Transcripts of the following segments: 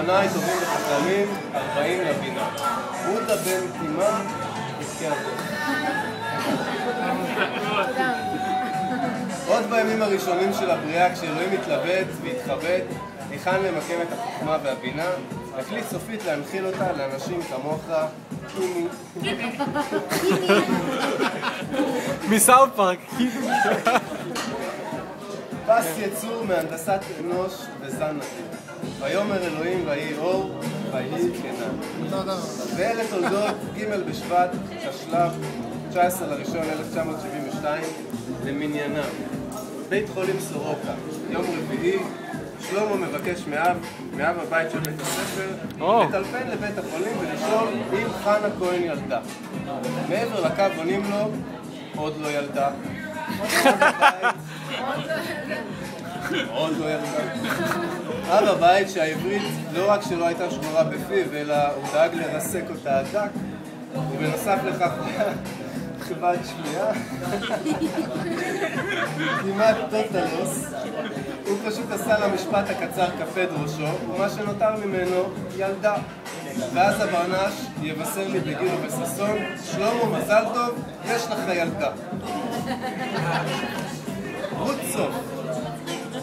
לפניי טובים וחכמים, 40 לבינה. רות הבן תימה, יזכה הדור. עוד בימים הראשונים של הבריאה, כשאלוהים התלבט והתחבט, היכן למקם את החוכמה והבינה, החליט סופית להנחיל אותה לאנשים כמוך, קימי. מסאוט פארק. פס יצור מהנדסת אנוש וזן נתיב. ויאמר אלוהים ויהי אור, ויהי כנה. ואלה תולדות ג' בשבט, תשל"ב, 19/1/1972, למניינם. בית חולים סורוקה, יום רביעי, שלמה מבקש מאב הבית של בית הספר לטלפן לבית החולים ולשאול אם חנה כהן ילדה. מעבר לקו עונים לו, עוד לא ילדה. עוד לא ילדה. אב הבית שהעברית לא רק שלא הייתה שגורה בפיו, אלא הוא דאג לרסק אותה הדק, ובנוסף לכך כבד שמיעה, כמעט טוטלוס, הוא פשוט עשה למשפט הקצר כפד ראשו, ומה שנותר ממנו ילדה. ואז הברנש יבשר לי בגיל ובששון, שלמה מזל טוב, יש לך ילדה. רות סוף.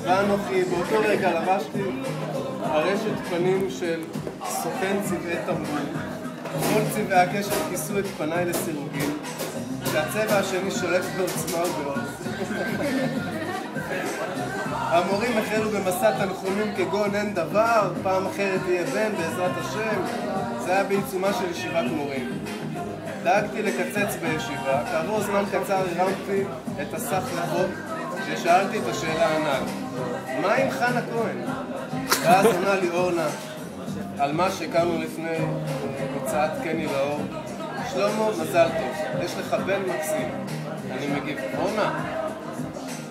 ואנוכי באותו רגע לבשתי הרשת פנים של סוכן צבעי תמרור. כל צבעי הקשת כיסו את פניי לסירוגים, שהצבע השני שולט בעוצמה ובעוז. המורים החלו במסע תנחומים כגון אין דבר, פעם אחרת יהיה בן בעזרת השם. זה היה בעיצומה של ישיבת מורים. דאגתי לקצץ בישיבה, כעבור זמן קצר הרמתי את הסך לחוק ושאלתי את השאלה הנ"ל, מה עם חנה כהן? ואז עונה לי אורנה על מה שהכרנו לפני הוצאת קני לאור, שלמה מזל טוב, יש לך בן מקסים. אני מגיב, אורנה,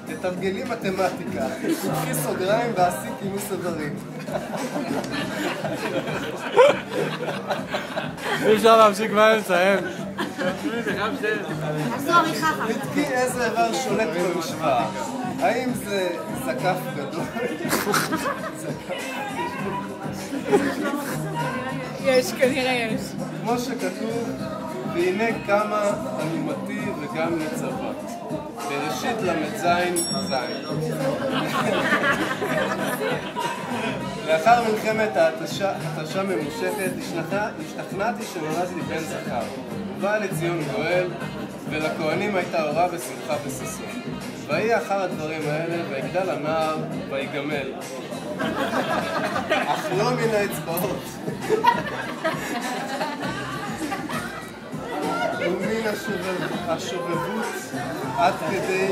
תתרגלי מתמטיקה, תפתחי סוגריים ועשי כינוס איברים. אי אפשר להמשיך מה לסיים. בדקי איזה איבר שולט במשוואה. האם זה זקף גדול? יש, כנראה יש. כמו שכתוב, והנה כמה ענימתי וגם נצבה. בראשית ל"ז לאחר מלחמת ההתשה ממושכת, השתכנעתי שנולד לי בן זכר. ובא לציון גואל, ולכהנים הייתה אורה ושמחה וששון. ויהי אחר הדברים האלה, ויגדל הנער, ויגמל. אך לא מן האצבעות. ומן השובבות עד כדי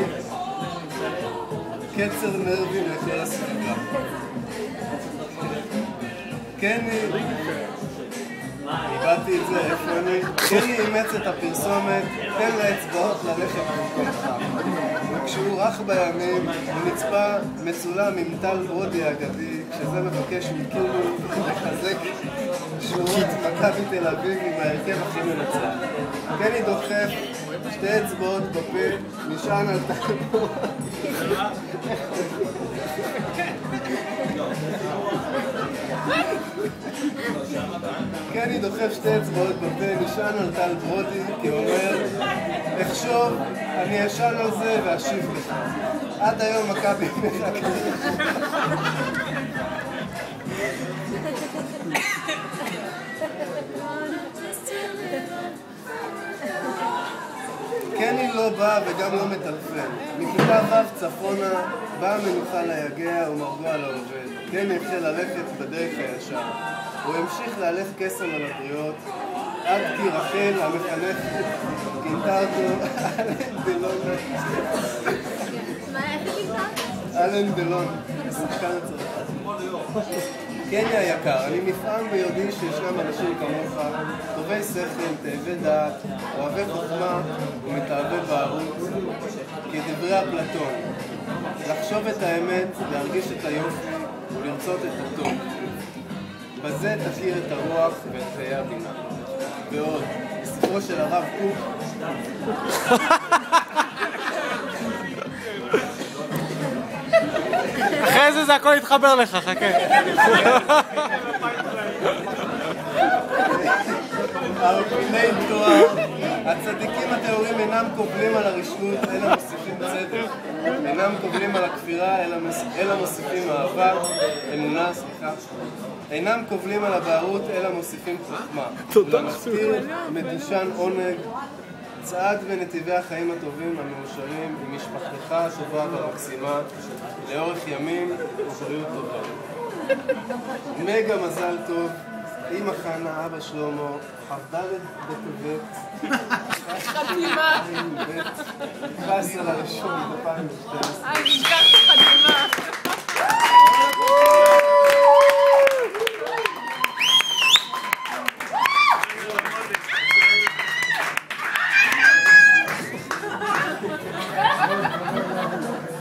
קצר נרבי לכל הסביבה. כן, איבדתי את זה, איפה אני? כן, אימץ את הפרסומת, תן לאצבעות ללכת במקומך. וכשהוא רך בימים, הוא נצפה מצולם עם טל ברודי האגדי, כשזה מבקש מכאילו לחזק שורות מכבי תל אביב עם ההרכב הכי מנצח. כן, היא דוחף שתי אצבעות בפה, נשען על טל. קני דוחף שתי אצבעות בפה, נשען על טל ברודי, כי הוא אומר, אחשוב, אני אשן על זה ואשיב לך. עד היום מכבי מחכה. קני לא בא וגם לא מטלפן. מכיתה ו' צפונה באה מנוחה ליגע ומרגוע לעובד. קני החל ללכת בדרך הישר. הוא המשיך להלך קסם על הבריות, עד כי רחל המחנכת גינתה אותו אלן דלון. מה, איך היא גינתה? אלן דלון, שחקן הצרפתי. קני היקר, אני נפעם ביודעי שישנם אנשים כמוך, טובי שכל, תאבי דעת, אוהבי חוכמה ומתאהבי בערות, כדברי אפלטון, לחשוב את האמת, להרגיש את היופי ולרצות את הטוב. בזה תכיר את הרוח ואת חיי הבינה. ועוד, בספרו של הרב קוק, אחרי אחרי זה הכל יתחבר לך, חכה. ערפילי תואר, הצדיקים הטהורים אינם קובלים על הרשעות, אלא מוסיפים צדק. אינם קובלים על הכפירה, אלא מוסיפים אהבה, אמונה, אינם קובלים על הבערות, אלא מוסיפים חוכמה. למסתיר מדושן עונג, צעד בנתיבי החיים הטובים המאושרים עם משפחתך הטובה והמקסימה, לאורך ימים ובריאות טובה. מגה מזל טוב, אמא חנה, אבא שלמה, כ"ד בטבת, חתימה. חס על הראשון 2012. נשכחת חתימה.